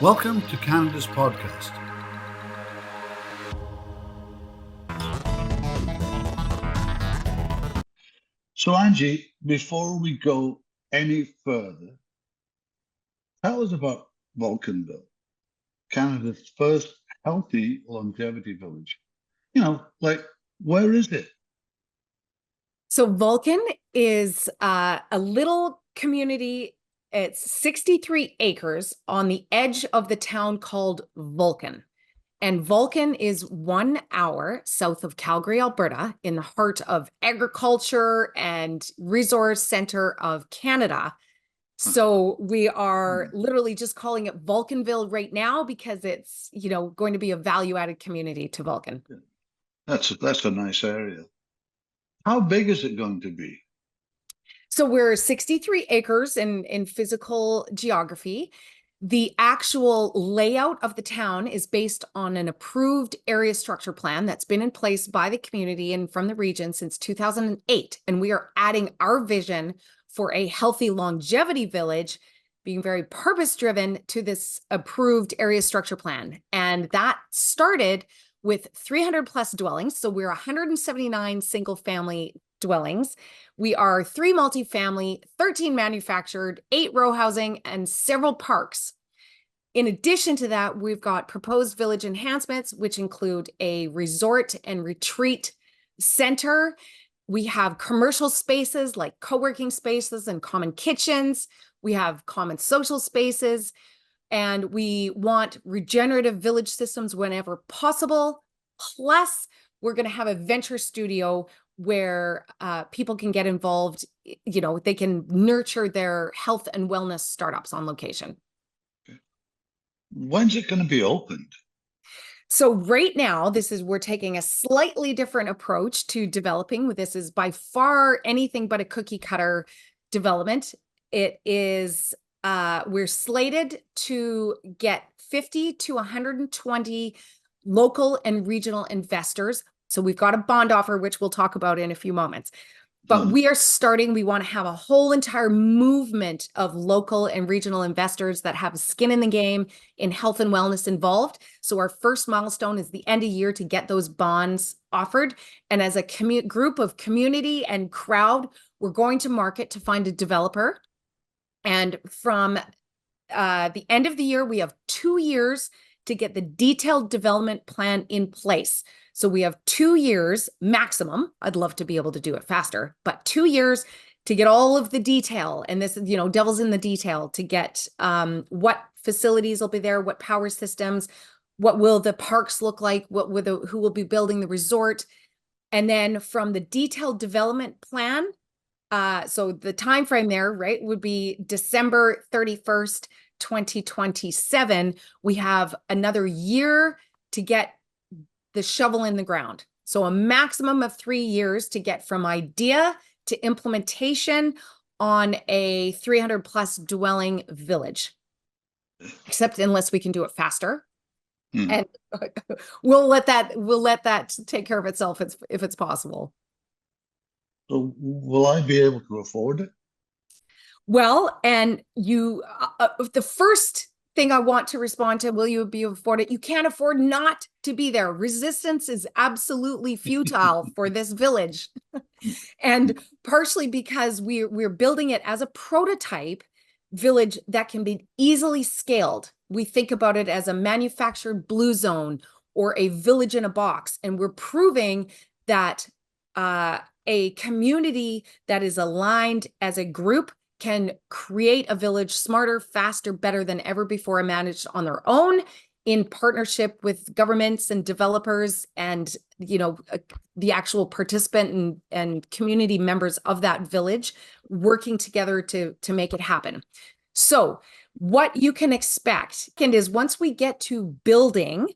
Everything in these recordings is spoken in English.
Welcome to Canada's podcast. So, Angie, before we go any further, tell us about Vulcanville, Canada's first healthy longevity village. Where is it? So Vulcan is a little community. It's 63 acres on the edge of the town called Vulcan. And Vulcan is 1 hour south of Calgary, Alberta, in the heart of agriculture and resource center of Canada. So we are literally just calling it Vulcanville right now because it's, going to be a value-added community to Vulcan. That's a nice area. How big is it going to be? So we're 63 acres in physical geography. The actual layout of the town is based on an approved area structure plan that's been in place by the community and from the region since 2008. And we are adding our vision for a healthy longevity village, being very purpose-driven to this approved area structure plan. And that started with 300 plus dwellings. So we're 179 single family dwellings. We are 3 multifamily, 13 manufactured, 8 row housing, and several parks. In addition to that, we've got proposed village enhancements, which include a resort and retreat center. We have commercial spaces like co-working spaces and common kitchens. We have common social spaces, and we want regenerative village systems whenever possible. Plus, we're going to have a venture studio where people can get involved. They can nurture their health and wellness startups on location. When's it going to be opened? So right now, we're taking a slightly different approach to developing. This is by far anything but a cookie cutter development. It is, we're slated to get 50 to 120 local and regional investors. So we've got a bond offer, which we'll talk about in a few moments. But we want to have a whole entire movement of local and regional investors that have skin in the game in health and wellness involved. So our first milestone is the end of year to get those bonds offered. And as a group of community and crowd, we're going to market to find a developer. And from the end of the year, we have 2 years to get the detailed development plan in place. So we have 2 years maximum. I'd love to be able to do it faster, but 2 years to get all of the detail. And this, devil's in the detail to get what facilities will be there, what power systems, what will the parks look like, who will be building the resort. And then from the detailed development plan, so the time frame there, right, would be December 31st, 2027. We have another year to get the shovel in the ground. So a maximum of 3 years to get from idea to implementation on a 300 plus dwelling village, except unless we can do it faster. And we'll let that take care of itself if it's possible. So will I be able to afford it? Well, and the first thing I want to respond to, will you be afford it? You can't afford not to be there. Resistance is absolutely futile for this village. And partially because we're building it as a prototype village that can be easily scaled. We think about it as a manufactured blue zone or a village in a box. And we're proving that a community that is aligned as a group can create a village smarter, faster, better than ever before, managed on their own in partnership with governments and developers and, the actual participant and community members of that village working together to make it happen. So what you can expect is once we get to building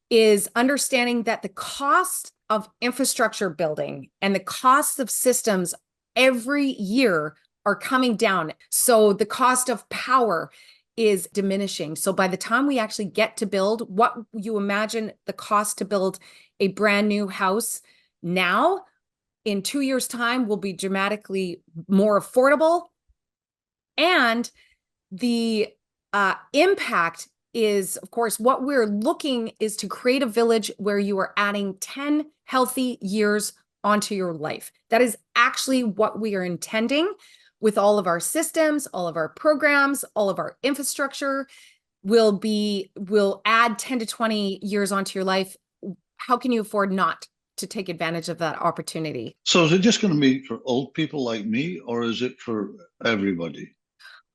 is understanding that the cost of infrastructure building and the costs of systems every year are coming down. So the cost of power is diminishing. So by the time we actually get to build, what you imagine the cost to build a brand new house now, in 2 years' time, will be dramatically more affordable. And the impact is, of course, what we're looking is to create a village where you are adding 10 healthy years onto your life. That is actually what we are intending with all of our systems, all of our programs, all of our infrastructure will add 10 to 20 years onto your life. How can you afford not to take advantage of that opportunity? So is it just going to be for old people like me, or is it for everybody?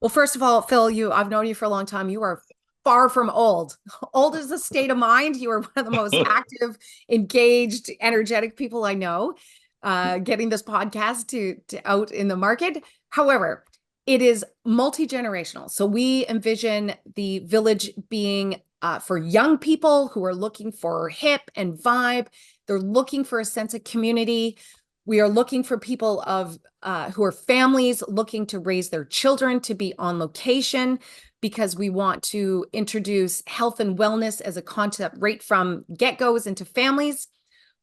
Well, first of all, Phil, I've known you for a long time. You are far from old. Old is a state of mind. You are one of the most active, engaged, energetic people I know, getting this podcast to out in the market. However, it is multi-generational. So we envision the village being for young people who are looking for hip and vibe. They're looking for a sense of community. We are looking for people who are families looking to raise their children to be on location, because we want to introduce health and wellness as a concept right from get-goes into families.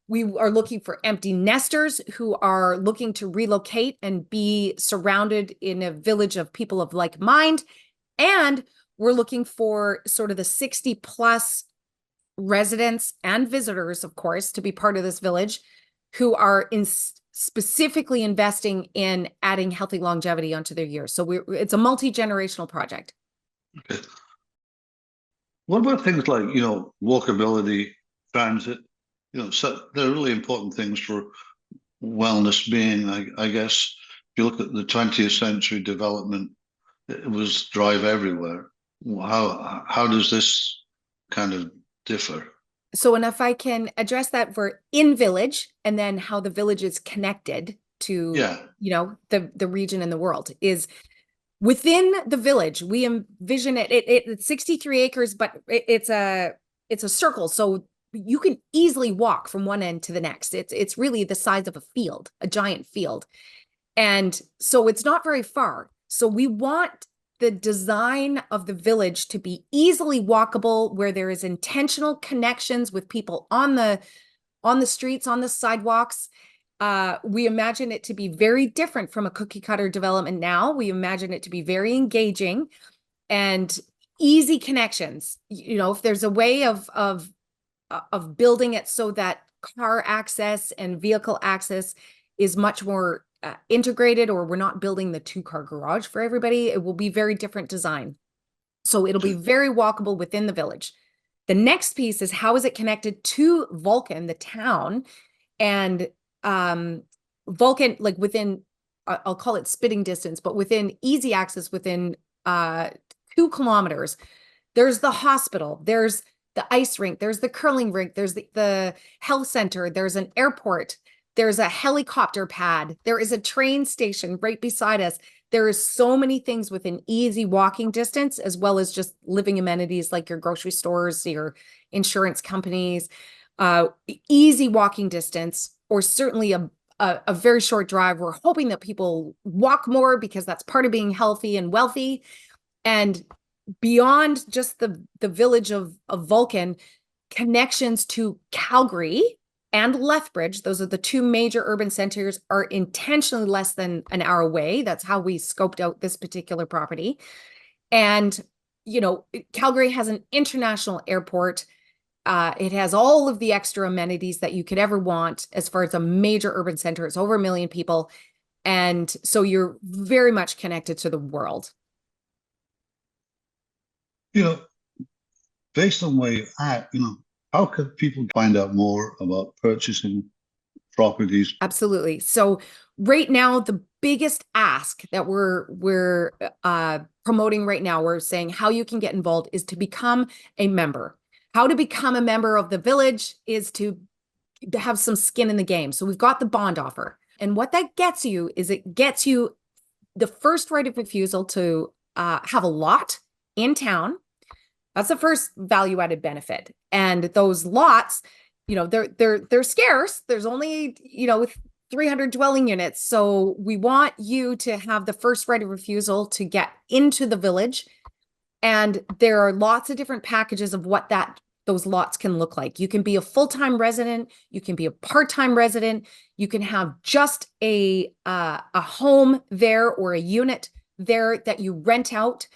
We are looking for empty nesters who are looking to relocate and be surrounded in a village of people of like mind. And we're looking for sort of the 60 plus residents and visitors, of course, to be part of this village, who are specifically investing in adding healthy longevity onto their years. So it's a multi-generational project. Okay. What about things like, walkability, transit? So they're really important things for wellness being, I guess. If you look at the 20th century development, it was drive everywhere. How does this kind of differ? So, and if I can address that for in village, and then how the village is connected to, Yeah. the region and the world is within the village. We envision it's 63 acres, but it's a circle. So you can easily walk from one end to the next. It's really the size of a field, a giant field. And so it's not very far. So we want the design of the village to be easily walkable, where there is intentional connections with people on the streets, on the sidewalks. We imagine it to be very different from a cookie cutter development now. We imagine it to be very engaging and easy connections. If there's a way of building it so that car access and vehicle access is much more integrated, or we're not building the 2-car garage for everybody, it will be very different design. So it'll be very walkable within the village. The next piece is, how is it connected to Vulcan, the town? And Vulcan, like within, I'll call it spitting distance, but within easy access, within 2 kilometers, there's the hospital, there's the ice rink, there's the curling rink, there's the health center, there's an airport, there's a helicopter pad, there is a train station right beside us. There is so many things within easy walking distance, as well as just living amenities like your grocery stores, your insurance companies, easy walking distance, or certainly a very short drive. We're hoping that people walk more, because that's part of being healthy and wealthy. And beyond just the village of Vulcan, connections to Calgary and Lethbridge, those are the 2 major urban centers, are intentionally less than an hour away. That's how we scoped out this particular property. And, Calgary has an international airport. It has all of the extra amenities that you could ever want as far as a major urban center. It's over 1 million people. And so you're very much connected to the world. Based on where you're at, how could people find out more about purchasing properties? Absolutely. So right now, the biggest ask that we're promoting right now, we're saying how you can get involved, is to become a member. How to become a member of the village is to have some skin in the game. So we've got the bond offer. And what that gets you is, it gets you the first right of refusal to have a lot in town. That's the first value-added benefit. And those lots, they're scarce. There's only, 300 dwelling units. So we want you to have the first right of refusal to get into the village. And there are lots of different packages of what those lots can look like. You can be a full-time resident. You can be a part-time resident. You can have just a home there, or a unit there that you rent out.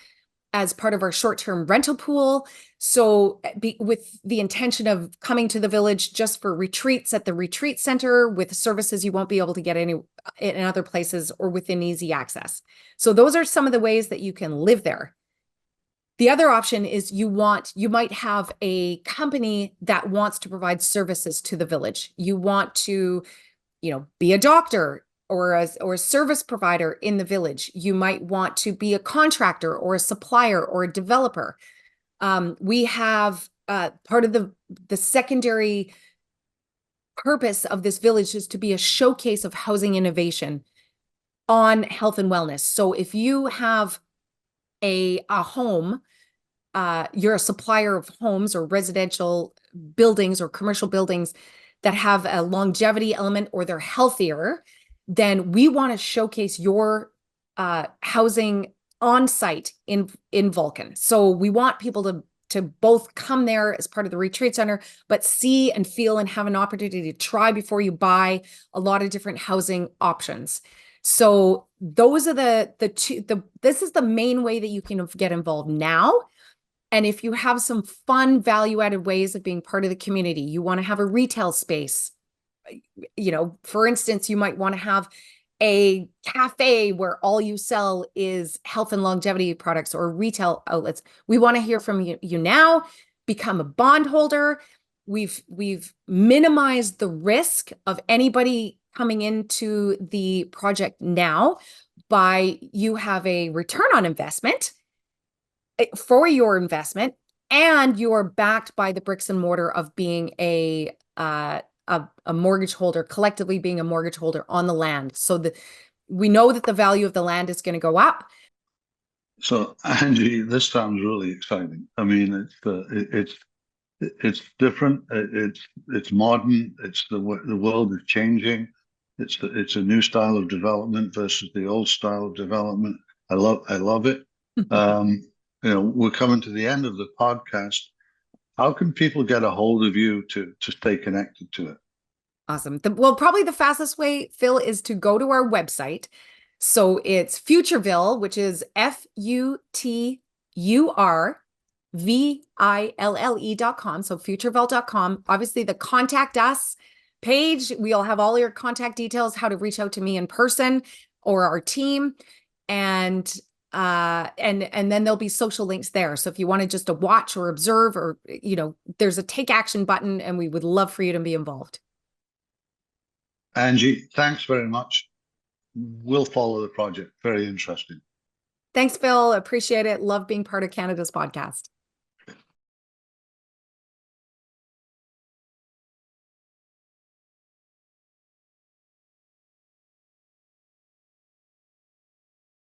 as part of our short-term rental pool. So with the intention of coming to the village just for retreats at the retreat center with services you won't be able to get in other places or within easy access. So those are some of the ways that you can live there. The other option is you might have a company that wants to provide services to the village. You want to, be a doctor or a service provider in the village. You might want to be a contractor or a supplier or a developer. We have part of the secondary purpose of this village is to be a showcase of housing innovation on health and wellness. So if you have a home, you're a supplier of homes or residential buildings or commercial buildings that have a longevity element or they're healthier, then we want to showcase your housing on site in Vulcan. So we want people to both come there as part of the retreat center, but see and feel and have an opportunity to try before you buy a lot of different housing options. So those are this is the main way that you can get involved now. And if you have some fun value-added ways of being part of the community, you want to have a retail space, for instance, you might want to have a cafe where all you sell is health and longevity products or retail outlets. We want to hear from you now. Become a bondholder. We've minimized the risk of anybody coming into the project now by you have a return on investment for your investment, and you are backed by the bricks and mortar of being a mortgage holder, collectively being a mortgage holder on the land. So we know that the value of the land is going to go up. So Angie, this sounds really exciting. I mean, it's different. It's modern. The world is changing. It's a new style of development versus the old style of development. I love it. We're coming to the end of the podcast. How can people get a hold of you to stay connected to it? Awesome. Well, probably the fastest way, Phil, is to go to our website. So it's FuturVille, which is FuturVille.com. So FuturVille.com. Obviously, the contact us page, we'll have all your contact details, how to reach out to me in person or our team. And then there'll be social links there. So if you wanted just to watch or observe or, there's a take action button, and we would love for you to be involved. Angie, thanks very much. We'll follow the project. Very interesting. Thanks, Phil. Appreciate it. Love being part of Canada's podcast.